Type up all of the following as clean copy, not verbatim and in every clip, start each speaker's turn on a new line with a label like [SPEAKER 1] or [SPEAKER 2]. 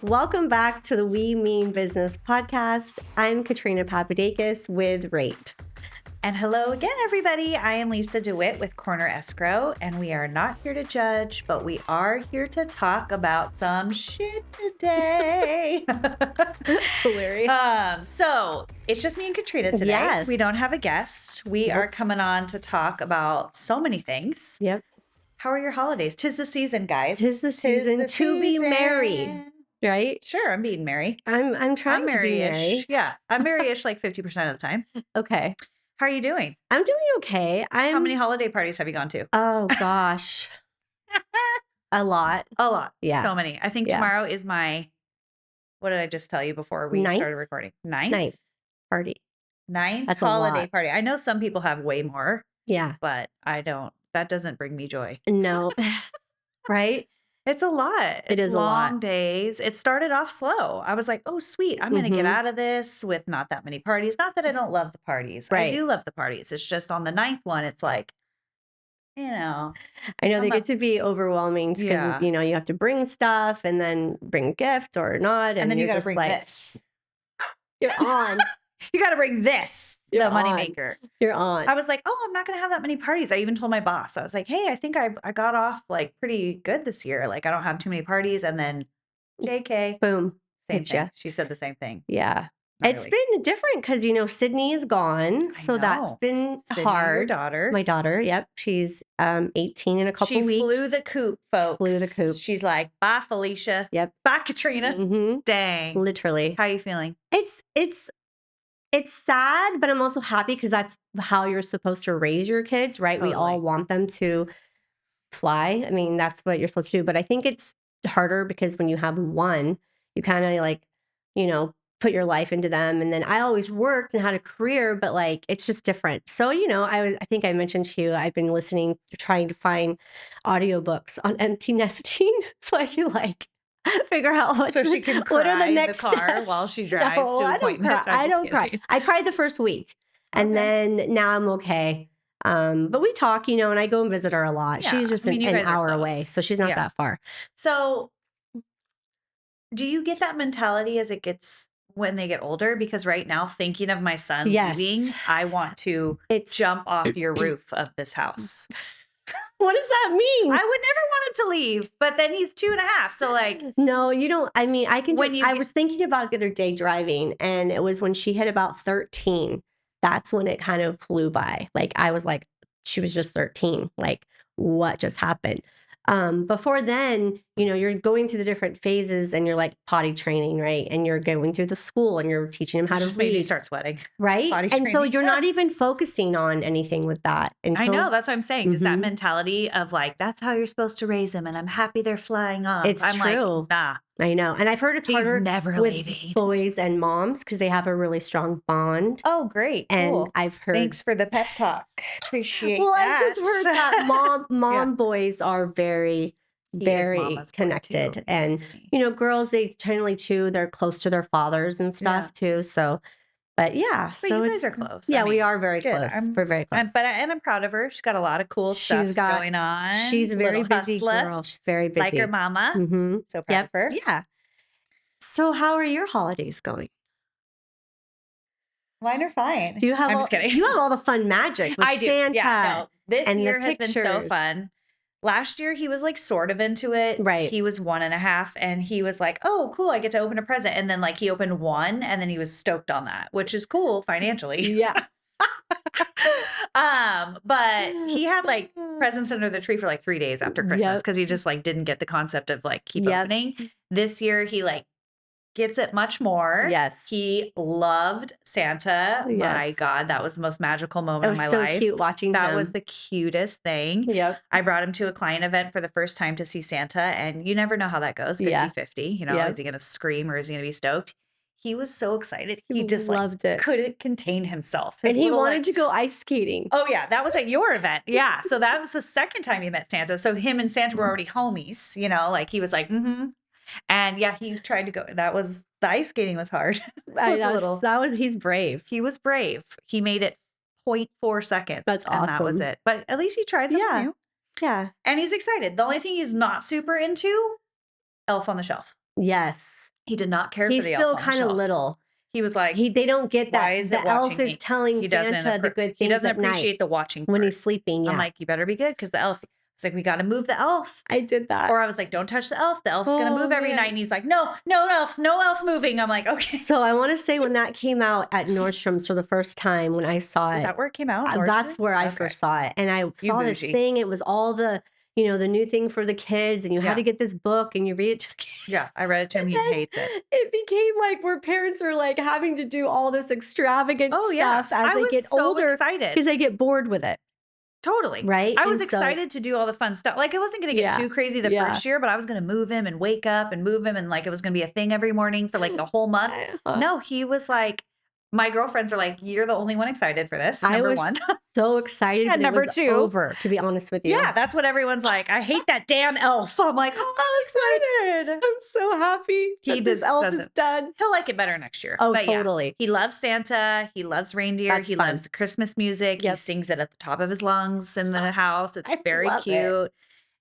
[SPEAKER 1] Welcome back to the We Mean Business podcast. I'm Katrina Papadakis with Rate.
[SPEAKER 2] And hello again, everybody. I am Lisa DeWitt with Corner Escrow, and we are not here to judge, but we are here to talk about some shit today.
[SPEAKER 1] It's hilarious.
[SPEAKER 2] So it's just me and Katrina today.
[SPEAKER 1] Yes.
[SPEAKER 2] We don't have a guest. We are coming on to talk about so many things.
[SPEAKER 1] Yep.
[SPEAKER 2] How are your holidays? 'Tis the season, guys.
[SPEAKER 1] Tis the season to be merry, right?
[SPEAKER 2] Sure, I'm being merry.
[SPEAKER 1] I'm trying to be merry.
[SPEAKER 2] Yeah, I'm merry-ish like 50% of the time.
[SPEAKER 1] Okay.
[SPEAKER 2] How are you doing?
[SPEAKER 1] I'm doing okay.
[SPEAKER 2] How many holiday parties have you gone to?
[SPEAKER 1] Oh, gosh. A lot.
[SPEAKER 2] A lot.
[SPEAKER 1] Yeah.
[SPEAKER 2] So many. I think tomorrow is my, what did I just tell you before we started recording? Ninth
[SPEAKER 1] party.
[SPEAKER 2] Ninth
[SPEAKER 1] That's
[SPEAKER 2] holiday
[SPEAKER 1] a lot.
[SPEAKER 2] party. I know some people have way more.
[SPEAKER 1] Yeah.
[SPEAKER 2] But I don't. That doesn't bring me joy.
[SPEAKER 1] No. Right?
[SPEAKER 2] It's a lot.
[SPEAKER 1] It is a
[SPEAKER 2] long
[SPEAKER 1] lot.
[SPEAKER 2] days. It started off slow. I was like, oh, sweet. I'm going to get out of this with not that many parties. Not that I don't love the parties.
[SPEAKER 1] Right.
[SPEAKER 2] I do love the parties. It's just on the ninth one, it's like,
[SPEAKER 1] I know they get to be overwhelming because, you have to bring stuff and then bring a gift or not.
[SPEAKER 2] And then you got to
[SPEAKER 1] just
[SPEAKER 2] bring this.
[SPEAKER 1] You're on.
[SPEAKER 2] You got to bring this. The moneymaker.
[SPEAKER 1] You're on.
[SPEAKER 2] I was like, oh, I'm not going to have that many parties. I even told my boss, I was like, hey, I think I got off like pretty good this year. Like I don't have too many parties. And then JK.
[SPEAKER 1] Boom.
[SPEAKER 2] Same thing. She said the same thing.
[SPEAKER 1] Yeah. It's been different because, Sydney is gone. So that's been hard.
[SPEAKER 2] Your daughter.
[SPEAKER 1] My daughter. Yep. She's 18 in a couple weeks.
[SPEAKER 2] She flew the coop, folks.
[SPEAKER 1] Flew the coop.
[SPEAKER 2] She's like, bye, Felicia.
[SPEAKER 1] Yep.
[SPEAKER 2] Bye, Katrina.
[SPEAKER 1] Mm-hmm.
[SPEAKER 2] Dang.
[SPEAKER 1] Literally.
[SPEAKER 2] How are you feeling?
[SPEAKER 1] It's sad, but I'm also happy because that's how you're supposed to raise your kids, right?
[SPEAKER 2] Totally.
[SPEAKER 1] We all want them to fly. I mean, that's what you're supposed to do. But I think it's harder because when you have one, you kind of put your life into them. And then I always worked and had a career, but it's just different. So, I think I mentioned to you, I've been trying to find audiobooks on empty nesting. So I can figure out what
[SPEAKER 2] she can cry
[SPEAKER 1] what are the next
[SPEAKER 2] in the car
[SPEAKER 1] steps
[SPEAKER 2] while she drives to appointments.
[SPEAKER 1] I don't cry. I cried the first week. And then now I'm okay. But we talk, and I go and visit her a lot.
[SPEAKER 2] Yeah.
[SPEAKER 1] She's just an hour away. So she's not that far.
[SPEAKER 2] So do you get that mentality as when they get older? Because right now, thinking of my son leaving, I want to jump off your roof of this house.
[SPEAKER 1] What does that mean?
[SPEAKER 2] I would never want him to leave, but then he's 2.5. So
[SPEAKER 1] no, you don't. I mean, I can. I was thinking about it the other day driving, and it was when she hit about 13. That's when it kind of flew by. I was like, she was just 13. What just happened? Before then, you're going through the different phases and you're potty training, right? And you're going through the school and you're teaching them how to read.
[SPEAKER 2] Made me start sweating.
[SPEAKER 1] Right. And so you're not even focusing on anything with that. And
[SPEAKER 2] I know, that's what I'm saying. Does that mentality of that's how you're supposed to raise them and I'm happy they're flying off.
[SPEAKER 1] I'm true.
[SPEAKER 2] Nah.
[SPEAKER 1] I know. And I've heard it's harder with
[SPEAKER 2] leaving.
[SPEAKER 1] Boys and moms because they have a really strong bond.
[SPEAKER 2] Oh, great.
[SPEAKER 1] And
[SPEAKER 2] cool.
[SPEAKER 1] I've heard.
[SPEAKER 2] Thanks for the pep talk. Appreciate
[SPEAKER 1] that.
[SPEAKER 2] I
[SPEAKER 1] just heard that mom boys are very connected. And, girls, they generally too, they're close to their fathers and stuff too. So, but yeah.
[SPEAKER 2] But
[SPEAKER 1] so
[SPEAKER 2] you guys are close.
[SPEAKER 1] Yeah, we are very close. We're very close.
[SPEAKER 2] I'm proud of her. She's got a lot of cool stuff going on.
[SPEAKER 1] She's a very busy girl. She's very busy.
[SPEAKER 2] Like her mama.
[SPEAKER 1] Mm-hmm.
[SPEAKER 2] So proud of her.
[SPEAKER 1] Yeah. So how are your holidays going?
[SPEAKER 2] Mine are fine.
[SPEAKER 1] I'm just kidding. You have all the fun magic with Santa.
[SPEAKER 2] Yeah, no. This year has been so fun. Last year, he was sort of into it.
[SPEAKER 1] Right.
[SPEAKER 2] He was 1.5 and he was like, oh, cool, I get to open a present. And then he opened one and then he was stoked on that, which is cool financially.
[SPEAKER 1] Yeah.
[SPEAKER 2] But he had presents under the tree for 3 days after Christmas because he just didn't get the concept of keep opening. This year, he gets it much more.
[SPEAKER 1] Yes.
[SPEAKER 2] He loved Santa.
[SPEAKER 1] Yes.
[SPEAKER 2] My God, that was the most magical moment of my life.
[SPEAKER 1] It was so cute watching
[SPEAKER 2] that
[SPEAKER 1] him.
[SPEAKER 2] was the cutest thing.
[SPEAKER 1] Yep.
[SPEAKER 2] I brought him to a client event for the first time to see Santa, and you never know how that goes, 50-50. Is he going to scream or is he going to be stoked? He was so excited. He just
[SPEAKER 1] loved it.
[SPEAKER 2] Couldn't contain himself.
[SPEAKER 1] And he wanted to go ice skating.
[SPEAKER 2] Oh, yeah. That was at your event. Yeah. So that was the second time you met Santa. So him and Santa were already homies, he was like, mm-hmm. And yeah, he tried to go. The ice skating was hard.
[SPEAKER 1] He's brave.
[SPEAKER 2] He was brave. He made it 0.4 seconds.
[SPEAKER 1] That's awesome.
[SPEAKER 2] And that was it. But at least he tried something new.
[SPEAKER 1] Yeah.
[SPEAKER 2] And he's excited. The only thing he's not super into, Elf on the Shelf.
[SPEAKER 1] Yes.
[SPEAKER 2] He did not care for
[SPEAKER 1] He's
[SPEAKER 2] the elf
[SPEAKER 1] still
[SPEAKER 2] on the
[SPEAKER 1] kinda
[SPEAKER 2] shelf.
[SPEAKER 1] little.
[SPEAKER 2] He was like,
[SPEAKER 1] They don't get
[SPEAKER 2] "Why
[SPEAKER 1] that
[SPEAKER 2] is it
[SPEAKER 1] the elf
[SPEAKER 2] watching
[SPEAKER 1] is
[SPEAKER 2] me?"
[SPEAKER 1] telling
[SPEAKER 2] He doesn't
[SPEAKER 1] Santa the good
[SPEAKER 2] he
[SPEAKER 1] things
[SPEAKER 2] doesn't
[SPEAKER 1] at night
[SPEAKER 2] appreciate the watching
[SPEAKER 1] when
[SPEAKER 2] part.
[SPEAKER 1] he's sleeping,
[SPEAKER 2] I'm
[SPEAKER 1] yeah.
[SPEAKER 2] like, "You better be good because the elf." It's like, "We gotta move the elf."
[SPEAKER 1] I did that.
[SPEAKER 2] Or I was like, "Don't touch the elf. The elf's gonna
[SPEAKER 1] Oh,
[SPEAKER 2] move every night."
[SPEAKER 1] man.
[SPEAKER 2] And he's like, "No, no elf, no elf moving." I'm like, "Okay."
[SPEAKER 1] So I wanna say when that came out at Nordstrom's for the first time, when I saw
[SPEAKER 2] Is
[SPEAKER 1] it,
[SPEAKER 2] that where it came out?
[SPEAKER 1] that's
[SPEAKER 2] Nordstrom?
[SPEAKER 1] where I
[SPEAKER 2] Okay.
[SPEAKER 1] first saw it, and I
[SPEAKER 2] You
[SPEAKER 1] saw this
[SPEAKER 2] bougie.
[SPEAKER 1] thing, it was all the the new thing for the kids, and you had
[SPEAKER 2] Yeah.
[SPEAKER 1] to get this book, and you read it to the kids.
[SPEAKER 2] Yeah, I read it to him,
[SPEAKER 1] And
[SPEAKER 2] he
[SPEAKER 1] then
[SPEAKER 2] hates it.
[SPEAKER 1] it became, like, where parents are, like, having to do all this extravagant
[SPEAKER 2] Oh, yeah.
[SPEAKER 1] stuff as
[SPEAKER 2] I
[SPEAKER 1] they
[SPEAKER 2] was
[SPEAKER 1] get
[SPEAKER 2] so
[SPEAKER 1] older
[SPEAKER 2] excited.
[SPEAKER 1] because they get bored with it,
[SPEAKER 2] Totally.
[SPEAKER 1] right?
[SPEAKER 2] I was
[SPEAKER 1] And so
[SPEAKER 2] excited to do all the fun stuff. Like, it wasn't gonna get
[SPEAKER 1] yeah,
[SPEAKER 2] too crazy the
[SPEAKER 1] yeah.
[SPEAKER 2] first year, but I was gonna move him and wake up and move him, and, like, it was gonna be a thing every morning for, like, the whole month.
[SPEAKER 1] Uh-huh.
[SPEAKER 2] No, he was like my girlfriends are like, "You're the only one excited for this,"
[SPEAKER 1] I
[SPEAKER 2] number
[SPEAKER 1] was
[SPEAKER 2] 1.
[SPEAKER 1] so excited
[SPEAKER 2] And
[SPEAKER 1] when it
[SPEAKER 2] number
[SPEAKER 1] was
[SPEAKER 2] 2,
[SPEAKER 1] over, to be honest with you.
[SPEAKER 2] yeah, that's what everyone's like, "I hate that damn elf." I'm like, "Oh,
[SPEAKER 1] I was like,
[SPEAKER 2] I'm excited."
[SPEAKER 1] I'm so happy
[SPEAKER 2] He
[SPEAKER 1] that this elf is
[SPEAKER 2] doesn't.
[SPEAKER 1] done.
[SPEAKER 2] He'll like it better next year.
[SPEAKER 1] Oh,
[SPEAKER 2] But yeah,
[SPEAKER 1] totally.
[SPEAKER 2] he loves Santa, he loves reindeer,
[SPEAKER 1] That's
[SPEAKER 2] he loves
[SPEAKER 1] fun.
[SPEAKER 2] the Christmas music, he
[SPEAKER 1] Yep.
[SPEAKER 2] sings it at the top of his lungs in the house. It's
[SPEAKER 1] I
[SPEAKER 2] very
[SPEAKER 1] love it.
[SPEAKER 2] cute.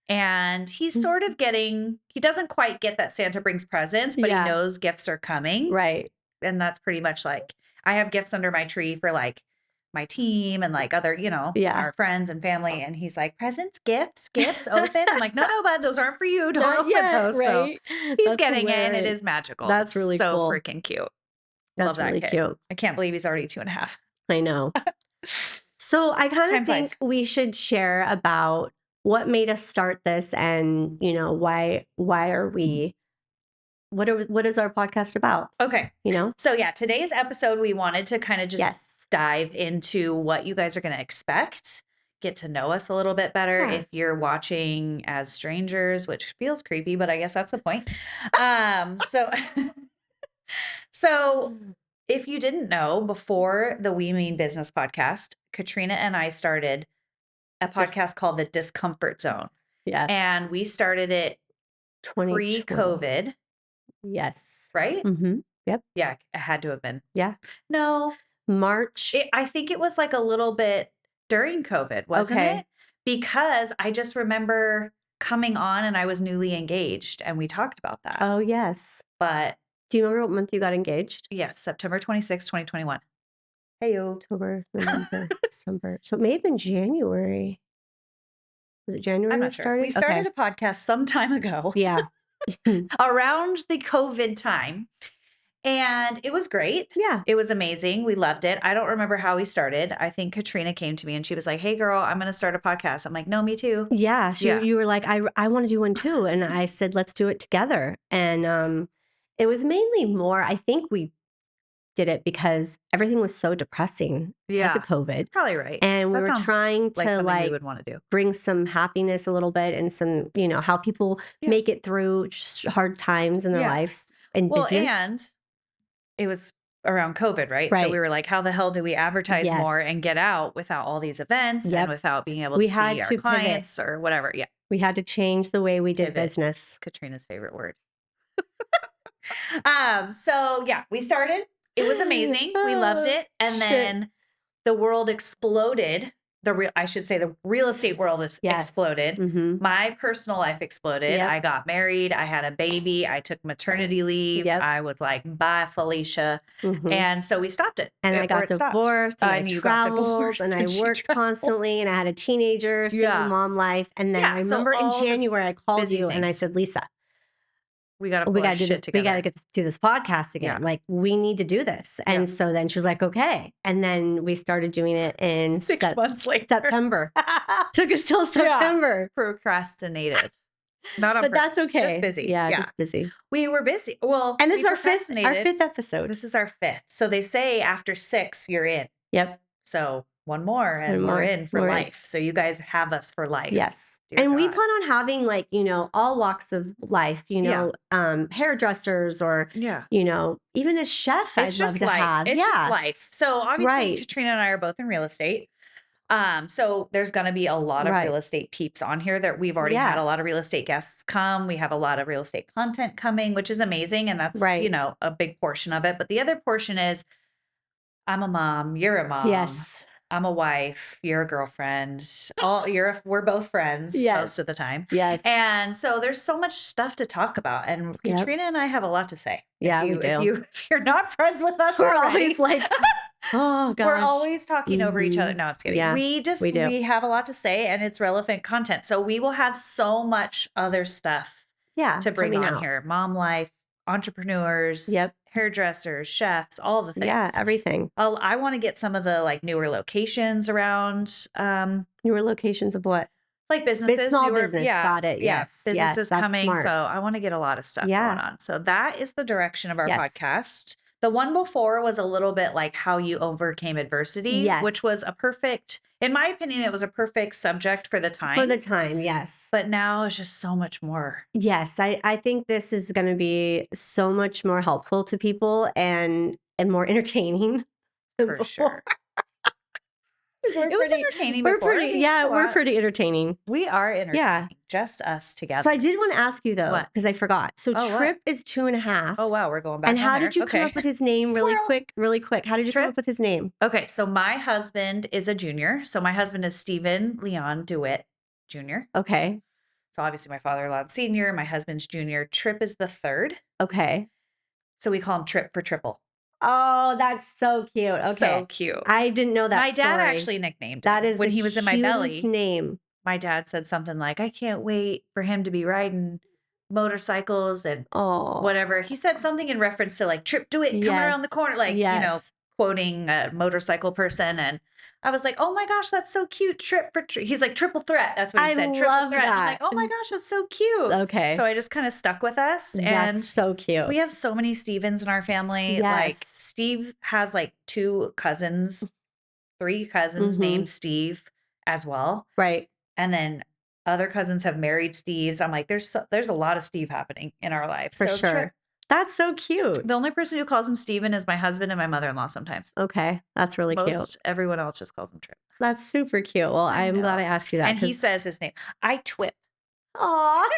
[SPEAKER 2] And he's sort of getting he doesn't quite get that Santa brings presents, but he
[SPEAKER 1] Yeah,
[SPEAKER 2] knows gifts are coming.
[SPEAKER 1] right.
[SPEAKER 2] And that's pretty much like I have gifts under my tree for like my team and like other,
[SPEAKER 1] Yeah.
[SPEAKER 2] our friends and family. And he's like, presents, gifts, gifts, open. I'm like, no, no, bud, those aren't for you. Don't
[SPEAKER 1] Not
[SPEAKER 2] open
[SPEAKER 1] yet,
[SPEAKER 2] those. So
[SPEAKER 1] right?
[SPEAKER 2] he's
[SPEAKER 1] That's
[SPEAKER 2] getting it and it
[SPEAKER 1] hilarious.
[SPEAKER 2] is magical.
[SPEAKER 1] That's
[SPEAKER 2] It's
[SPEAKER 1] really
[SPEAKER 2] so
[SPEAKER 1] cool.
[SPEAKER 2] freaking cute. Love
[SPEAKER 1] That's
[SPEAKER 2] that
[SPEAKER 1] really
[SPEAKER 2] kid.
[SPEAKER 1] cute.
[SPEAKER 2] I can't believe he's already 2.5.
[SPEAKER 1] I know. So I kind of
[SPEAKER 2] Time
[SPEAKER 1] think
[SPEAKER 2] flies.
[SPEAKER 1] we should share about what made us start this and, why are we what is our podcast about?
[SPEAKER 2] Okay.
[SPEAKER 1] You know?
[SPEAKER 2] So yeah, today's episode, we wanted to kind of just
[SPEAKER 1] Yes.
[SPEAKER 2] dive into what you guys are going to expect, get to know us a little bit better.
[SPEAKER 1] Yeah.
[SPEAKER 2] If you're watching as strangers, which feels creepy, but I guess that's the point. So, so if you didn't know, before the We Mean Business podcast, Katrina and I started a
[SPEAKER 1] Just
[SPEAKER 2] podcast called The Discomfort Zone,
[SPEAKER 1] yes.
[SPEAKER 2] and we started it
[SPEAKER 1] 2020.
[SPEAKER 2] pre-COVID,
[SPEAKER 1] Yes.
[SPEAKER 2] right?
[SPEAKER 1] Mhm. Yep.
[SPEAKER 2] Yeah, it had to have been.
[SPEAKER 1] Yeah.
[SPEAKER 2] No,
[SPEAKER 1] March.
[SPEAKER 2] I think it was, like, a little bit during COVID, wasn't
[SPEAKER 1] Okay.
[SPEAKER 2] it? Because I just remember coming on and I was newly engaged, and we talked about that.
[SPEAKER 1] Oh, yes.
[SPEAKER 2] But
[SPEAKER 1] Do you remember what month you got engaged?
[SPEAKER 2] yes, September 26th, 2021. Heyo.
[SPEAKER 1] October, November, December. So it may have been January. Was it January
[SPEAKER 2] I'm
[SPEAKER 1] we
[SPEAKER 2] not sure. We
[SPEAKER 1] started? Okay.
[SPEAKER 2] started a podcast some time ago.
[SPEAKER 1] Yeah.
[SPEAKER 2] Around the COVID time, and it was great.
[SPEAKER 1] Yeah.
[SPEAKER 2] It was amazing. We loved it. I don't remember how we started. I think Katrina came to me and she was like, "Hey girl, I'm gonna start a podcast." I'm like, "No, me too."
[SPEAKER 1] Yeah,
[SPEAKER 2] Yeah.
[SPEAKER 1] you were like, "I wanna do one too," and I said, "Let's do it together," and, it was mainly more I think we did it because everything was so depressing because of
[SPEAKER 2] Yeah.
[SPEAKER 1] COVID,
[SPEAKER 2] Probably right.
[SPEAKER 1] and we
[SPEAKER 2] That
[SPEAKER 1] were
[SPEAKER 2] sounds
[SPEAKER 1] trying
[SPEAKER 2] like
[SPEAKER 1] to,
[SPEAKER 2] something we
[SPEAKER 1] like,
[SPEAKER 2] would wanna do.
[SPEAKER 1] bring some happiness a little bit and some how people
[SPEAKER 2] Yeah.
[SPEAKER 1] make it through hard times in their
[SPEAKER 2] Yeah.
[SPEAKER 1] lives and
[SPEAKER 2] Well,
[SPEAKER 1] business.
[SPEAKER 2] and it was around COVID, right? So we
[SPEAKER 1] Right.
[SPEAKER 2] were like, how the hell do we advertise more
[SPEAKER 1] Yes.
[SPEAKER 2] and get out without all these events and
[SPEAKER 1] Yep.
[SPEAKER 2] without being able
[SPEAKER 1] We
[SPEAKER 2] to
[SPEAKER 1] had
[SPEAKER 2] see our
[SPEAKER 1] to pivot.
[SPEAKER 2] clients or whatever? Yeah.
[SPEAKER 1] We had to change the way we did
[SPEAKER 2] Pivot.
[SPEAKER 1] business.
[SPEAKER 2] Katrina's favorite word. So yeah, we started. It was amazing. We loved it. And
[SPEAKER 1] Shit.
[SPEAKER 2] then the world exploded. I should say the real estate world is
[SPEAKER 1] Yes.
[SPEAKER 2] exploded.
[SPEAKER 1] Mhm.
[SPEAKER 2] My personal life exploded.
[SPEAKER 1] Yep.
[SPEAKER 2] I got married. I had a baby. I took maternity leave.
[SPEAKER 1] Yep.
[SPEAKER 2] I was like, bye, Felicia.
[SPEAKER 1] Mhm.
[SPEAKER 2] And so we stopped it.
[SPEAKER 1] And I
[SPEAKER 2] or
[SPEAKER 1] got
[SPEAKER 2] it stopped.
[SPEAKER 1] divorced, and I
[SPEAKER 2] you got
[SPEAKER 1] traveled,
[SPEAKER 2] divorced
[SPEAKER 1] and I
[SPEAKER 2] she
[SPEAKER 1] worked
[SPEAKER 2] traveled.
[SPEAKER 1] constantly, and I had a teenager, single
[SPEAKER 2] Yeah.
[SPEAKER 1] mom life, and then I
[SPEAKER 2] Yeah, so
[SPEAKER 1] remember in
[SPEAKER 2] all the
[SPEAKER 1] January, I called
[SPEAKER 2] busy
[SPEAKER 1] you, and I
[SPEAKER 2] things.
[SPEAKER 1] said, "Lisa,
[SPEAKER 2] We got to
[SPEAKER 1] we
[SPEAKER 2] pull our
[SPEAKER 1] gotta do
[SPEAKER 2] shit
[SPEAKER 1] this. We gotta
[SPEAKER 2] together.
[SPEAKER 1] do this podcast again.
[SPEAKER 2] Yeah.
[SPEAKER 1] Like, we need to do this." And so then she was like, "Okay." And then we started doing it in
[SPEAKER 2] 6 months later.
[SPEAKER 1] September. Took us till September.
[SPEAKER 2] Procrastinated. Not on
[SPEAKER 1] But that's
[SPEAKER 2] purpose,
[SPEAKER 1] okay.
[SPEAKER 2] just busy.
[SPEAKER 1] Yeah, just busy.
[SPEAKER 2] We were busy. Well,
[SPEAKER 1] And this
[SPEAKER 2] we
[SPEAKER 1] is our fifth
[SPEAKER 2] procrastinated.
[SPEAKER 1] episode.
[SPEAKER 2] This is our 5th. So they say after 6, you're in.
[SPEAKER 1] Yep.
[SPEAKER 2] So one more and
[SPEAKER 1] One
[SPEAKER 2] we're
[SPEAKER 1] more.
[SPEAKER 2] in for
[SPEAKER 1] We're in.
[SPEAKER 2] life. So you guys have us for life.
[SPEAKER 1] Yes.
[SPEAKER 2] Dear
[SPEAKER 1] And we
[SPEAKER 2] God.
[SPEAKER 1] plan on having like, all walks of life,
[SPEAKER 2] Yeah.
[SPEAKER 1] hairdressers or,
[SPEAKER 2] Yeah.
[SPEAKER 1] even a chef I'd
[SPEAKER 2] It's
[SPEAKER 1] love
[SPEAKER 2] just
[SPEAKER 1] to
[SPEAKER 2] life.
[SPEAKER 1] have.
[SPEAKER 2] It's
[SPEAKER 1] Yeah.
[SPEAKER 2] just life. So obviously
[SPEAKER 1] Right.
[SPEAKER 2] Katrina and I are both in real estate. So there's going to be a lot of
[SPEAKER 1] Right.
[SPEAKER 2] real estate peeps on here that we've already had
[SPEAKER 1] Yeah.
[SPEAKER 2] a lot of real estate guests come. We have a lot of real estate content coming, which is amazing. And that's,
[SPEAKER 1] Right.
[SPEAKER 2] a big portion of it. But the other portion is I'm a mom, you're a mom.
[SPEAKER 1] Yes.
[SPEAKER 2] I'm a wife, you're a girlfriend, we're both friends most
[SPEAKER 1] Yes.
[SPEAKER 2] of the time.
[SPEAKER 1] Yes.
[SPEAKER 2] And so there's so much stuff to talk about. And
[SPEAKER 1] Yep.
[SPEAKER 2] Katrina and I have a lot to say.
[SPEAKER 1] Yeah, we do.
[SPEAKER 2] If you're not friends with us
[SPEAKER 1] We're
[SPEAKER 2] already,
[SPEAKER 1] always like, oh gosh.
[SPEAKER 2] we're always talking over each other.
[SPEAKER 1] Mhm.
[SPEAKER 2] No, I'm just kidding.
[SPEAKER 1] Yeah,
[SPEAKER 2] we
[SPEAKER 1] we do.
[SPEAKER 2] have a lot to say and it's relevant content. So we will have so much other stuff
[SPEAKER 1] Yeah,
[SPEAKER 2] to bring
[SPEAKER 1] coming
[SPEAKER 2] on
[SPEAKER 1] out.
[SPEAKER 2] here. Mom life, entrepreneurs,
[SPEAKER 1] Yep.
[SPEAKER 2] hairdressers, chefs, all the things.
[SPEAKER 1] Yeah, everything.
[SPEAKER 2] I want to get some of the like newer locations around,
[SPEAKER 1] Newer locations of what?
[SPEAKER 2] like businesses,
[SPEAKER 1] Small
[SPEAKER 2] newer,
[SPEAKER 1] business.
[SPEAKER 2] yeah,
[SPEAKER 1] Got it.
[SPEAKER 2] yeah,
[SPEAKER 1] Yes. Yes.
[SPEAKER 2] businesses
[SPEAKER 1] That's
[SPEAKER 2] coming. So
[SPEAKER 1] smart.
[SPEAKER 2] I want to get a lot of stuff going
[SPEAKER 1] Yeah.
[SPEAKER 2] on. So that is the direction of our
[SPEAKER 1] Yes.
[SPEAKER 2] podcast. The one before was a little bit like how you overcame adversity,
[SPEAKER 1] Yes.
[SPEAKER 2] which was in my opinion, it was a perfect subject for the time.
[SPEAKER 1] For the time, yes.
[SPEAKER 2] But now it's just so much more.
[SPEAKER 1] Yes, I think this is going to be so much more helpful to people and more entertaining than
[SPEAKER 2] For
[SPEAKER 1] before.
[SPEAKER 2] sure. It was entertaining
[SPEAKER 1] We're
[SPEAKER 2] before.
[SPEAKER 1] pretty, we're pretty entertaining.
[SPEAKER 2] We are entertaining.
[SPEAKER 1] Yeah.
[SPEAKER 2] Just us together.
[SPEAKER 1] So I did want to ask you though,
[SPEAKER 2] What?
[SPEAKER 1] because I forgot. So
[SPEAKER 2] Oh,
[SPEAKER 1] Trip is 2.5.
[SPEAKER 2] Oh, wow. We're going back
[SPEAKER 1] And
[SPEAKER 2] on
[SPEAKER 1] how
[SPEAKER 2] there.
[SPEAKER 1] did you come
[SPEAKER 2] Okay.
[SPEAKER 1] up with his name really
[SPEAKER 2] Squirrel.
[SPEAKER 1] quick, really quick? How did you come
[SPEAKER 2] Trip?
[SPEAKER 1] up with his name?
[SPEAKER 2] Okay, so my husband is a junior. So my husband is Stephen Leon DeWitt Jr.
[SPEAKER 1] Okay.
[SPEAKER 2] So obviously my father-in-law is senior, my husband's junior. Trip is the third.
[SPEAKER 1] Okay.
[SPEAKER 2] So we call him Trip for triple.
[SPEAKER 1] Oh, that's so cute. Okay.
[SPEAKER 2] So cute.
[SPEAKER 1] I didn't know that
[SPEAKER 2] My dad
[SPEAKER 1] story.
[SPEAKER 2] actually nicknamed
[SPEAKER 1] That
[SPEAKER 2] him
[SPEAKER 1] is
[SPEAKER 2] when
[SPEAKER 1] the
[SPEAKER 2] he was in my belly.
[SPEAKER 1] cutest name.
[SPEAKER 2] My dad said something like, I can't wait for him to be riding motorcycles and
[SPEAKER 1] Oh.
[SPEAKER 2] whatever. He said something in reference to like Trip DeWitt coming
[SPEAKER 1] Yes.
[SPEAKER 2] around the corner, like,
[SPEAKER 1] Yes.
[SPEAKER 2] quoting a motorcycle person. And I was like, oh my gosh, that's so cute. Trip for He's like triple threat. That's what he
[SPEAKER 1] I
[SPEAKER 2] said. Triple
[SPEAKER 1] love
[SPEAKER 2] threat. I'm like,
[SPEAKER 1] that.
[SPEAKER 2] oh my gosh, that's so cute.
[SPEAKER 1] Okay.
[SPEAKER 2] So I just kind of stuck with us. And
[SPEAKER 1] That's so cute.
[SPEAKER 2] we have so many Stevens in our family. Like
[SPEAKER 1] Yes.
[SPEAKER 2] Steve has like 3 cousins
[SPEAKER 1] Mhm.
[SPEAKER 2] named Steve as well.
[SPEAKER 1] Right.
[SPEAKER 2] And then other cousins have married Steves. I'm like, there's a lot of Steve happening in our life.
[SPEAKER 1] For
[SPEAKER 2] So
[SPEAKER 1] sure. That's so cute.
[SPEAKER 2] the only person who calls him Steven is my husband and my mother-in-law sometimes.
[SPEAKER 1] Okay. That's really cute.
[SPEAKER 2] Everyone else just calls him Trip.
[SPEAKER 1] That's super cute. Well,
[SPEAKER 2] I
[SPEAKER 1] I'm glad
[SPEAKER 2] know.
[SPEAKER 1] I asked you that.
[SPEAKER 2] And he says his name. I Twip.
[SPEAKER 1] Aw.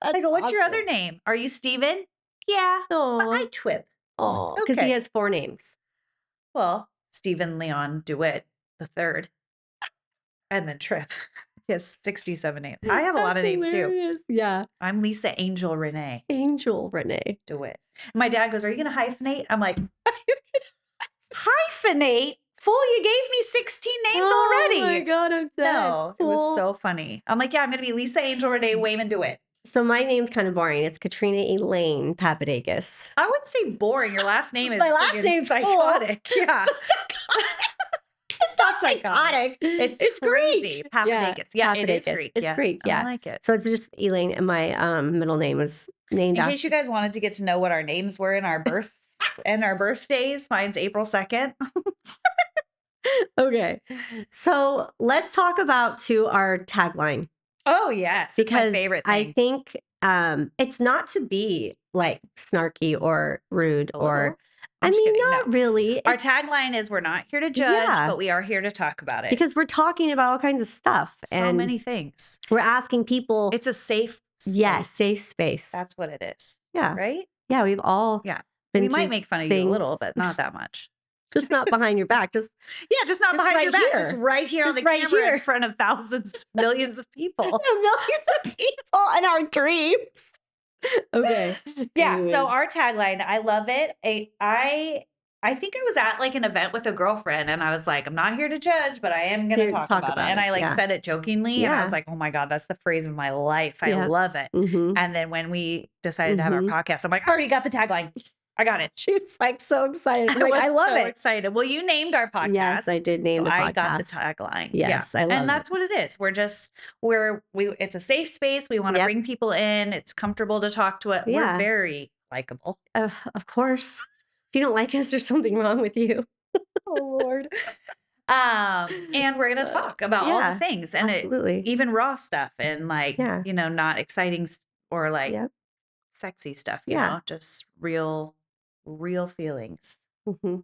[SPEAKER 2] I go, what's your other name? Are you Steven? Yeah. But I Twip.
[SPEAKER 1] Oh, because he has 4 names.
[SPEAKER 2] Well, Stephen Leon DeWitt the third. And then Trip. He has 67 names. I have a lot of names too.
[SPEAKER 1] Yeah.
[SPEAKER 2] I'm Lisa Angel Renee
[SPEAKER 1] Angel Renee
[SPEAKER 2] DeWitt. My dad goes, are you going to hyphenate? I'm like, hyphenate? Fool, you gave me 16 names already.
[SPEAKER 1] Oh my God, I'm dead.
[SPEAKER 2] No, it was so funny. I'm like, yeah, I'm going to be Lisa Angel Renee Wayman DeWitt.
[SPEAKER 1] So my name's kind of boring. It's Katrina Elaine Papadakis.
[SPEAKER 2] I wouldn't say boring. Your last name is
[SPEAKER 1] My last name's
[SPEAKER 2] psychotic.
[SPEAKER 1] Cool.
[SPEAKER 2] Yeah.
[SPEAKER 1] It's not psychotic.
[SPEAKER 2] It's
[SPEAKER 1] crazy.
[SPEAKER 2] Greek. Papadakis. Yeah, it is
[SPEAKER 1] Papadakis.
[SPEAKER 2] Greek.
[SPEAKER 1] It's
[SPEAKER 2] Yes.
[SPEAKER 1] Greek. Yeah.
[SPEAKER 2] I like it.
[SPEAKER 1] So it's just Elaine, and my middle name was named
[SPEAKER 2] In
[SPEAKER 1] after.
[SPEAKER 2] case you guys wanted to get to know what our names were in our birth and our birthdays, mine's April 2nd.
[SPEAKER 1] Okay. So let's talk about our tagline.
[SPEAKER 2] Oh, yes. It's my
[SPEAKER 1] Because
[SPEAKER 2] favorite thing.
[SPEAKER 1] I think it's not to be like snarky or rude or
[SPEAKER 2] I'm just kidding.
[SPEAKER 1] not
[SPEAKER 2] No.
[SPEAKER 1] really.
[SPEAKER 2] Our tagline is we're not here to judge, but we are here to talk about it.
[SPEAKER 1] Because we're talking about all kinds of stuff.
[SPEAKER 2] So many things.
[SPEAKER 1] We're asking people.
[SPEAKER 2] It's a safe space.
[SPEAKER 1] Yes, safe space.
[SPEAKER 2] That's what it is.
[SPEAKER 1] Yeah.
[SPEAKER 2] Right?
[SPEAKER 1] Yeah, we've all been
[SPEAKER 2] We
[SPEAKER 1] through
[SPEAKER 2] might make fun of you a little, but not that much.
[SPEAKER 1] Just not behind your back. Just
[SPEAKER 2] not behind
[SPEAKER 1] right
[SPEAKER 2] your back.
[SPEAKER 1] here.
[SPEAKER 2] Just right here on
[SPEAKER 1] Just
[SPEAKER 2] the
[SPEAKER 1] right
[SPEAKER 2] camera
[SPEAKER 1] here.
[SPEAKER 2] in front of thousands, millions of people.
[SPEAKER 1] millions of people in our dreams. Okay.
[SPEAKER 2] Yeah.
[SPEAKER 1] Anyways.
[SPEAKER 2] So our tagline, I love it. I think I was at like an event with a girlfriend and I was like, I'm not here to judge, but I am going to talk about it. And I like said it jokingly and I was like, oh my God, that's the phrase of my life. I love it.
[SPEAKER 1] Mm-hmm.
[SPEAKER 2] And then when we decided to have our podcast, I'm like, I already got the tagline. I got it.
[SPEAKER 1] She was like so excited. I'm like, I love
[SPEAKER 2] so
[SPEAKER 1] it.
[SPEAKER 2] excited. Well, you named our podcast.
[SPEAKER 1] Yes, I did name the podcast.
[SPEAKER 2] I got the tagline.
[SPEAKER 1] Yes, I love it.
[SPEAKER 2] And that's what it is. It's a safe space. We want to bring people in. It's comfortable to talk to it.
[SPEAKER 1] Yeah.
[SPEAKER 2] We're very likable.
[SPEAKER 1] Of course. If you don't like us, there's something wrong with you.
[SPEAKER 2] Oh Lord. And we're going to talk about all the things and
[SPEAKER 1] absolutely.
[SPEAKER 2] even raw stuff and like, not exciting or like sexy stuff, you know, just real feelings.
[SPEAKER 1] Mm-hmm.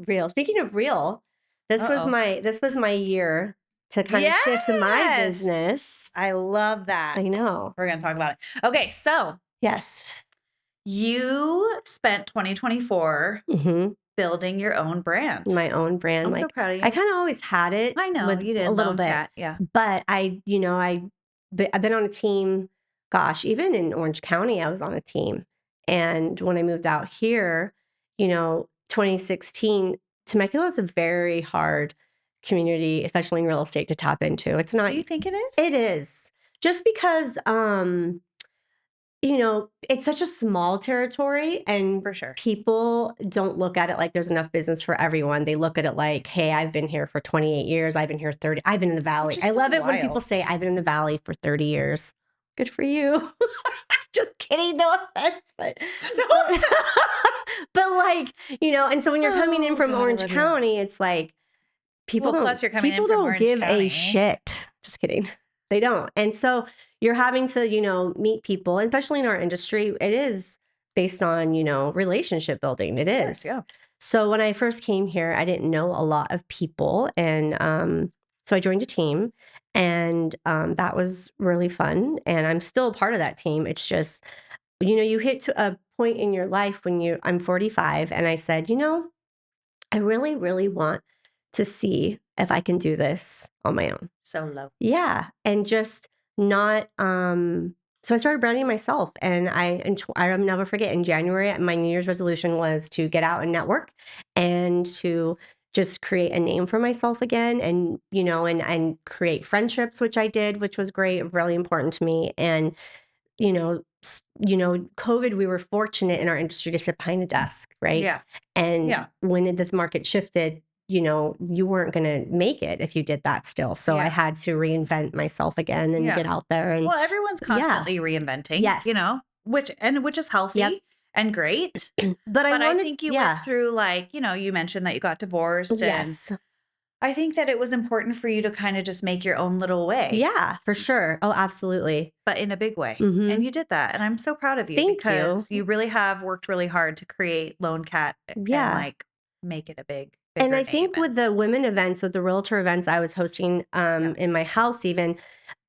[SPEAKER 1] Real. Speaking of real, this was my year to kind of shift my business.
[SPEAKER 2] I love that.
[SPEAKER 1] I know.
[SPEAKER 2] We're going to talk about it. Okay. So
[SPEAKER 1] yes,
[SPEAKER 2] you spent 2024 building your own brand.
[SPEAKER 1] My own brand.
[SPEAKER 2] I'm so
[SPEAKER 1] Like,
[SPEAKER 2] proud of
[SPEAKER 1] I
[SPEAKER 2] you.
[SPEAKER 1] kind of always had it
[SPEAKER 2] I know
[SPEAKER 1] with
[SPEAKER 2] you
[SPEAKER 1] a
[SPEAKER 2] did
[SPEAKER 1] little
[SPEAKER 2] Lone
[SPEAKER 1] bit,
[SPEAKER 2] Cat. Yeah.
[SPEAKER 1] but I've been on a team. Gosh, even in Orange County, I was on a team. And when I moved out here, 2016, Temecula is a very hard community, especially in real estate, to tap into. It's
[SPEAKER 2] Do
[SPEAKER 1] not.
[SPEAKER 2] you think it is?
[SPEAKER 1] It is just because it's such a small territory and
[SPEAKER 2] For sure.
[SPEAKER 1] people don't look at it like there's enough business for everyone. They look at it like, hey, I've been here for 28 years. I've been here 30. I've been in the
[SPEAKER 2] Which
[SPEAKER 1] valley.
[SPEAKER 2] is
[SPEAKER 1] I
[SPEAKER 2] so
[SPEAKER 1] love it when people
[SPEAKER 2] wild.
[SPEAKER 1] say, I've been in the valley for 30 years. Good for you. Just kidding. No offense. But, but like, and so when you're coming in
[SPEAKER 2] Oh,
[SPEAKER 1] from
[SPEAKER 2] God, I
[SPEAKER 1] Orange
[SPEAKER 2] love you.
[SPEAKER 1] County, it's like,
[SPEAKER 2] Well, plus you're coming in
[SPEAKER 1] people
[SPEAKER 2] from
[SPEAKER 1] don't
[SPEAKER 2] Orange
[SPEAKER 1] give a
[SPEAKER 2] County.
[SPEAKER 1] shit. Just kidding. They don't. And so you're having to, meet people, and especially in our industry, it is based on, relationship building. It
[SPEAKER 2] Of course,
[SPEAKER 1] is.
[SPEAKER 2] yeah.
[SPEAKER 1] So when I first came here, I didn't know a lot of people. And so I joined a team, and that was really fun. And I'm still a part of that team. It's just, you hit to a point in your life when I'm 45, and I said, I really, really want to see if I can do this on my own.
[SPEAKER 2] Solo.
[SPEAKER 1] Yeah, and just not, so I started branding myself, and I'll never forget, in January, my New Year's resolution was to get out and network and to just create a name for myself again, and, and create friendships, which I did, which was great, really important to me. And COVID, we were fortunate in our industry to sit behind a desk, right?
[SPEAKER 2] Yeah.
[SPEAKER 1] And
[SPEAKER 2] Yeah.
[SPEAKER 1] when the market shifted, you weren't going to make it if you did that still. So I
[SPEAKER 2] Yeah.
[SPEAKER 1] had to reinvent myself again and
[SPEAKER 2] Yeah.
[SPEAKER 1] get out there. And
[SPEAKER 2] Well, everyone's constantly reinventing,
[SPEAKER 1] Yes.
[SPEAKER 2] which is healthy
[SPEAKER 1] Yep.
[SPEAKER 2] and great.
[SPEAKER 1] But
[SPEAKER 2] I think you went through, like, you mentioned that you got divorced, and
[SPEAKER 1] Yes.
[SPEAKER 2] I think that it was important for you to kind of just make your own little way,
[SPEAKER 1] Yeah, for sure. Oh, absolutely.
[SPEAKER 2] but in a big way.
[SPEAKER 1] Mhm.
[SPEAKER 2] And you did that. And I'm so proud of you
[SPEAKER 1] Thank
[SPEAKER 2] because
[SPEAKER 1] you.
[SPEAKER 2] you really have worked really hard to create Lone Cat and
[SPEAKER 1] Yeah.
[SPEAKER 2] like make it a
[SPEAKER 1] And
[SPEAKER 2] bigger
[SPEAKER 1] I
[SPEAKER 2] name.
[SPEAKER 1] think with the women events, with the realtor events I was hosting in my house even,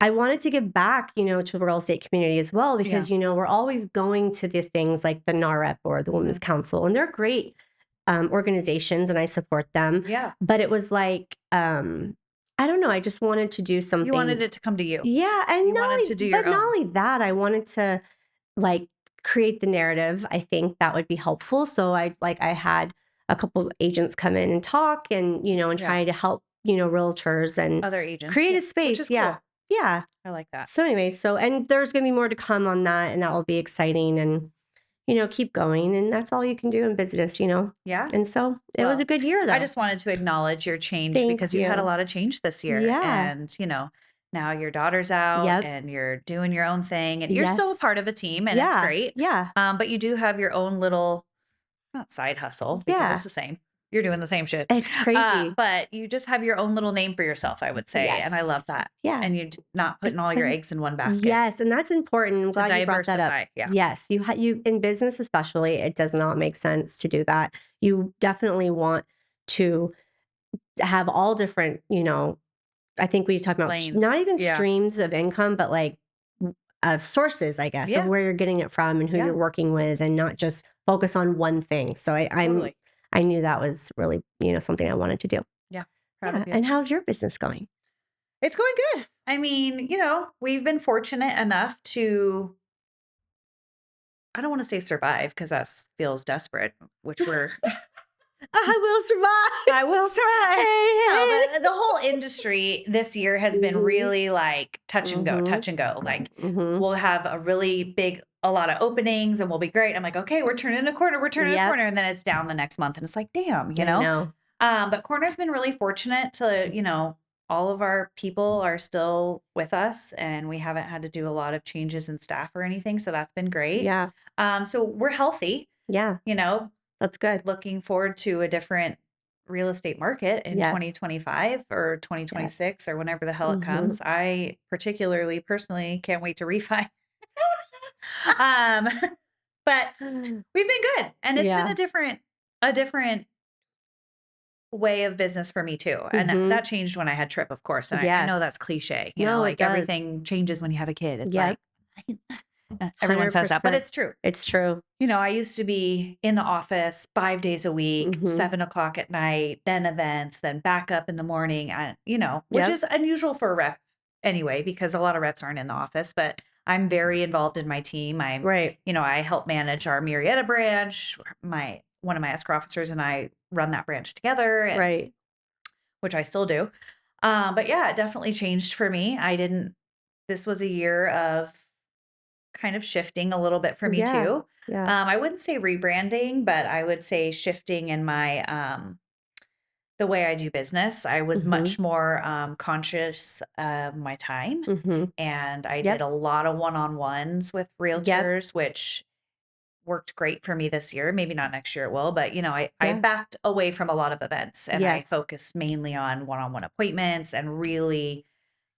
[SPEAKER 1] I wanted to give back, to the real estate community as well, because, we're always going to the things like the NAREP or the Women's Council, and they're great organizations and I support them.
[SPEAKER 2] Yeah.
[SPEAKER 1] But it was like, I don't know, I just wanted to do something.
[SPEAKER 2] You wanted it to come to you.
[SPEAKER 1] Yeah. And
[SPEAKER 2] You wanted to do your
[SPEAKER 1] not
[SPEAKER 2] own.
[SPEAKER 1] only that, I wanted to like create the narrative. I think that would be helpful. So I had a couple of agents come in and talk and, and try to help, realtors and
[SPEAKER 2] Other agents.
[SPEAKER 1] create a
[SPEAKER 2] Which
[SPEAKER 1] space.
[SPEAKER 2] is
[SPEAKER 1] Yeah.
[SPEAKER 2] cool.
[SPEAKER 1] Yeah.
[SPEAKER 2] I like that.
[SPEAKER 1] So anyway, and there's going to be more to come on that, and that will be exciting, and, keep going. And that's all you can do in business,
[SPEAKER 2] Yeah.
[SPEAKER 1] And so it was a good year though.
[SPEAKER 2] I just wanted to acknowledge your change
[SPEAKER 1] Thank
[SPEAKER 2] because you had a
[SPEAKER 1] you.
[SPEAKER 2] lot of change this year.
[SPEAKER 1] Yeah.
[SPEAKER 2] And, now your daughter's out
[SPEAKER 1] Yep.
[SPEAKER 2] and you're doing your own thing and you're still a
[SPEAKER 1] Yes.
[SPEAKER 2] part of a team and it's
[SPEAKER 1] Yeah.
[SPEAKER 2] great.
[SPEAKER 1] Yeah.
[SPEAKER 2] But you do have your own little, not side hustle because
[SPEAKER 1] Yeah.
[SPEAKER 2] it's the same. You're doing the same shit.
[SPEAKER 1] It's crazy.
[SPEAKER 2] But you just have your own little name for yourself, I would say. And I
[SPEAKER 1] Yes.
[SPEAKER 2] love that.
[SPEAKER 1] Yeah.
[SPEAKER 2] And you're not putting all your eggs in one basket.
[SPEAKER 1] Yes, and that's important. I'm glad you brought that up.
[SPEAKER 2] diversify, yeah.
[SPEAKER 1] Yes, you in business especially, it does not make sense to do that. You definitely want to have all different, I think we talked about
[SPEAKER 2] Lanes.
[SPEAKER 1] not even
[SPEAKER 2] Yeah.
[SPEAKER 1] streams of income, but like of sources, I guess,
[SPEAKER 2] Yeah.
[SPEAKER 1] of where you're getting it from and who
[SPEAKER 2] Yeah.
[SPEAKER 1] you're working with, and not just focus on one thing. So
[SPEAKER 2] Totally.
[SPEAKER 1] I knew that was really, something I wanted to do.
[SPEAKER 2] Yeah. Proud
[SPEAKER 1] Yeah.
[SPEAKER 2] of you.
[SPEAKER 1] And how's your business going?
[SPEAKER 2] It's going good. I mean, we've been fortunate enough to, I don't want to say survive because that feels desperate, which we're,
[SPEAKER 1] I will survive.
[SPEAKER 2] I will survive.
[SPEAKER 1] Hey,
[SPEAKER 2] No, but the whole industry this year has been
[SPEAKER 1] Mhm.
[SPEAKER 2] really like touch and go,
[SPEAKER 1] Mhm.
[SPEAKER 2] touch and go. Like
[SPEAKER 1] Mhm.
[SPEAKER 2] we'll have a lot of openings and we'll be great. I'm like, okay, we're turning a corner, we're turning a
[SPEAKER 1] Yep.
[SPEAKER 2] corner. And then it's down the next month. And it's like, damn,
[SPEAKER 1] I know.
[SPEAKER 2] But Corner's been really fortunate to, all of our people are still with us and we haven't had to do a lot of changes in staff or anything. So that's been great.
[SPEAKER 1] Yeah.
[SPEAKER 2] So we're healthy,
[SPEAKER 1] Yeah. That's good.
[SPEAKER 2] looking forward to a different real estate market in
[SPEAKER 1] Yes.
[SPEAKER 2] 2025 or 2026 or whenever the hell it
[SPEAKER 1] Mhm.
[SPEAKER 2] comes. I particularly personally can't wait to refi. um, but we've been good. And it's been
[SPEAKER 1] Yeah.
[SPEAKER 2] a different way of business for me too. And
[SPEAKER 1] Mhm.
[SPEAKER 2] that changed when I had Trip, of course. And I know
[SPEAKER 1] Yes.
[SPEAKER 2] that's cliche,
[SPEAKER 1] No, it
[SPEAKER 2] like
[SPEAKER 1] does.
[SPEAKER 2] everything changes when you have a kid. It's
[SPEAKER 1] Yep.
[SPEAKER 2] like Everyone says that, but
[SPEAKER 1] 100%.
[SPEAKER 2] it's true.
[SPEAKER 1] It's true.
[SPEAKER 2] I used to be in the office 5 days a week, 7 o'clock at night, then events, then back up in the morning, which is unusual for a rep anyway, because a lot of reps aren't in the office, but I'm very involved in my team.
[SPEAKER 1] Right.
[SPEAKER 2] I help manage our Marietta branch. One of my escrow officers and I run that branch together,
[SPEAKER 1] Right.
[SPEAKER 2] which I still do. But yeah, it definitely changed for me. This was a year of kind of shifting a little bit for me
[SPEAKER 1] Yeah.
[SPEAKER 2] too.
[SPEAKER 1] Yeah.
[SPEAKER 2] I wouldn't say rebranding, but I would say shifting in my the way I do business. I was much more conscious of my time, and I did
[SPEAKER 1] Yep.
[SPEAKER 2] a lot of one-on-ones with
[SPEAKER 1] Yep.
[SPEAKER 2] realtors, which worked great for me this year. Maybe not next year it will, but I
[SPEAKER 1] Yeah.
[SPEAKER 2] backed away from a lot of events and I
[SPEAKER 1] Yes.
[SPEAKER 2] focused mainly on one-on-one appointments and really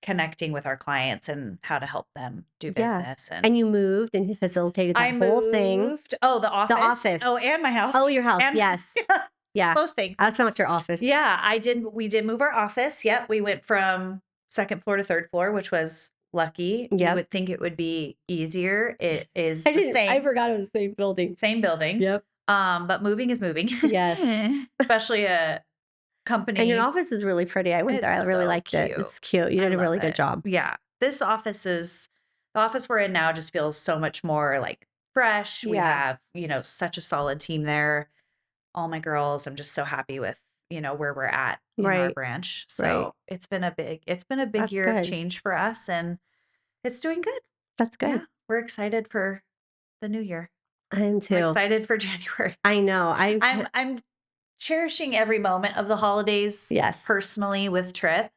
[SPEAKER 2] connecting with our clients and how to help them do
[SPEAKER 1] Yeah.
[SPEAKER 2] business.
[SPEAKER 1] And you moved and facilitated
[SPEAKER 2] I
[SPEAKER 1] that whole thing.
[SPEAKER 2] moved. Oh, the
[SPEAKER 1] The
[SPEAKER 2] office.
[SPEAKER 1] office.
[SPEAKER 2] Oh, and my house.
[SPEAKER 1] Oh, your house.
[SPEAKER 2] And
[SPEAKER 1] Yes. Yeah.
[SPEAKER 2] both things.
[SPEAKER 1] I was talking about your office.
[SPEAKER 2] Yeah, we did move our office. Yep, we went from second floor to third floor, which was lucky. You
[SPEAKER 1] Yep.
[SPEAKER 2] would think it would be easier. It is
[SPEAKER 1] I
[SPEAKER 2] the
[SPEAKER 1] didn't. I
[SPEAKER 2] same
[SPEAKER 1] forgot it was the same building.
[SPEAKER 2] building.
[SPEAKER 1] Yep.
[SPEAKER 2] But moving is moving.
[SPEAKER 1] Yes.
[SPEAKER 2] Especially a
[SPEAKER 1] And your
[SPEAKER 2] company.
[SPEAKER 1] office is really pretty. I went there. I
[SPEAKER 2] It's
[SPEAKER 1] really
[SPEAKER 2] so
[SPEAKER 1] liked it.
[SPEAKER 2] cute.
[SPEAKER 1] It's cute. You
[SPEAKER 2] I
[SPEAKER 1] did a
[SPEAKER 2] love
[SPEAKER 1] really good
[SPEAKER 2] it.
[SPEAKER 1] job.
[SPEAKER 2] Yeah. The office we're in now just feels so much more like fresh. We
[SPEAKER 1] Yeah.
[SPEAKER 2] have, such a solid team there. All my girls, I'm just so happy with, where we're at in our
[SPEAKER 1] Right.
[SPEAKER 2] branch.
[SPEAKER 1] Right.
[SPEAKER 2] So it's been a big
[SPEAKER 1] That's
[SPEAKER 2] year of
[SPEAKER 1] good.
[SPEAKER 2] change for us and it's doing good.
[SPEAKER 1] That's good.
[SPEAKER 2] Yeah. We're excited for the new year.
[SPEAKER 1] I am
[SPEAKER 2] I'm
[SPEAKER 1] too.
[SPEAKER 2] excited for January.
[SPEAKER 1] I know.
[SPEAKER 2] I'm cherishing every moment of the holidays
[SPEAKER 1] Yes.
[SPEAKER 2] personally with Trip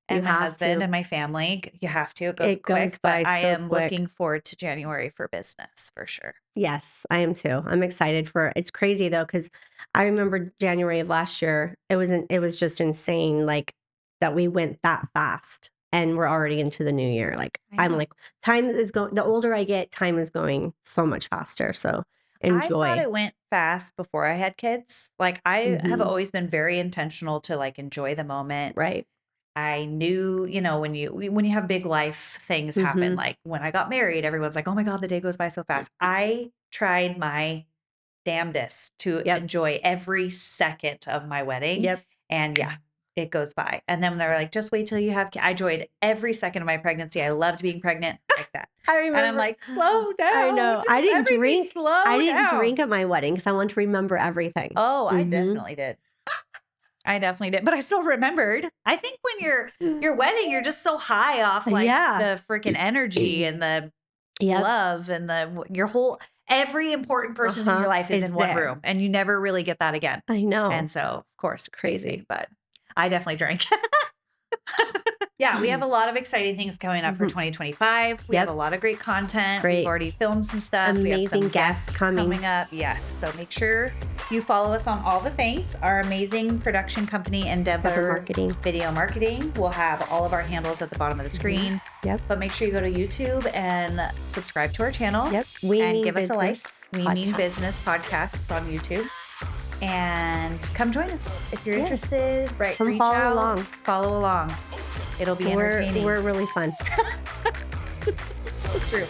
[SPEAKER 1] You
[SPEAKER 2] and my
[SPEAKER 1] have
[SPEAKER 2] husband
[SPEAKER 1] to.
[SPEAKER 2] and my family. You have to. It goes
[SPEAKER 1] It goes
[SPEAKER 2] quick,
[SPEAKER 1] by
[SPEAKER 2] but I
[SPEAKER 1] so
[SPEAKER 2] am
[SPEAKER 1] quick.
[SPEAKER 2] looking forward to January for business for sure.
[SPEAKER 1] Yes, I am too. I'm excited for it's crazy though, because I remember January of last year, it was just insane, like, that we went that fast, and we're already into the new year, like,
[SPEAKER 2] I
[SPEAKER 1] I'm
[SPEAKER 2] know.
[SPEAKER 1] like, time is going the older I get, time is going so much faster, so
[SPEAKER 2] I thought
[SPEAKER 1] enjoy.
[SPEAKER 2] it went fast before I had kids. Like, I have
[SPEAKER 1] Mhm.
[SPEAKER 2] always been very intentional to, like, enjoy the moment.
[SPEAKER 1] Right.
[SPEAKER 2] I knew, when you have big life things happen,
[SPEAKER 1] Mhm.
[SPEAKER 2] like, when I got married, everyone's like, "Oh my god, the day goes by so fast." I tried my damnedest to
[SPEAKER 1] Yep.
[SPEAKER 2] enjoy every second of my wedding,
[SPEAKER 1] Yep.
[SPEAKER 2] and yeah, it goes by. And then they're like, "Just wait till you have ki" I enjoyed every second of my pregnancy. I loved being pregnant like that.
[SPEAKER 1] I
[SPEAKER 2] And I'm
[SPEAKER 1] remember
[SPEAKER 2] like, "Slow down.
[SPEAKER 1] I know.
[SPEAKER 2] Just everything slow
[SPEAKER 1] I didn't
[SPEAKER 2] down."
[SPEAKER 1] drink at my wedding because I wanted to remember everything.
[SPEAKER 2] Oh, I
[SPEAKER 1] Mhm.
[SPEAKER 2] definitely did. I definitely did, but I still remembered. I think when your wedding, you're just so high off, like,
[SPEAKER 1] Yeah.
[SPEAKER 2] the freaking energy and the
[SPEAKER 1] Yep.
[SPEAKER 2] love and your whole every important person in your life is
[SPEAKER 1] Is
[SPEAKER 2] in one
[SPEAKER 1] there.
[SPEAKER 2] room, and you never really get that again.
[SPEAKER 1] I know.
[SPEAKER 2] And so, of course, crazy,
[SPEAKER 1] Crazy.
[SPEAKER 2] but I definitely drank. Yeah, we have a lot of exciting things coming up for
[SPEAKER 1] Mhm.
[SPEAKER 2] 2025. We have a
[SPEAKER 1] Yep.
[SPEAKER 2] lot of great content. We've
[SPEAKER 1] Great.
[SPEAKER 2] already filmed some stuff. We have some
[SPEAKER 1] Amazing guests coming.
[SPEAKER 2] up. Yes. So make sure you follow us on all the things. Our amazing production company,
[SPEAKER 1] Endeavor
[SPEAKER 2] Endeavor
[SPEAKER 1] Marketing.
[SPEAKER 2] Video Marketing. We'll have all of our handles at the bottom of the screen.
[SPEAKER 1] Yep.
[SPEAKER 2] But make sure you go to YouTube and subscribe to our channel.
[SPEAKER 1] Yep. We
[SPEAKER 2] And
[SPEAKER 1] Mean
[SPEAKER 2] give us a like.
[SPEAKER 1] Business
[SPEAKER 2] We Mean
[SPEAKER 1] podcast.
[SPEAKER 2] Business podcast on YouTube. And come join us if you're
[SPEAKER 1] Yeah.
[SPEAKER 2] interested. Right,
[SPEAKER 1] Come
[SPEAKER 2] reach
[SPEAKER 1] follow
[SPEAKER 2] out,
[SPEAKER 1] along.
[SPEAKER 2] follow along. It'll be entertaining.
[SPEAKER 1] We're really fun.
[SPEAKER 2] True.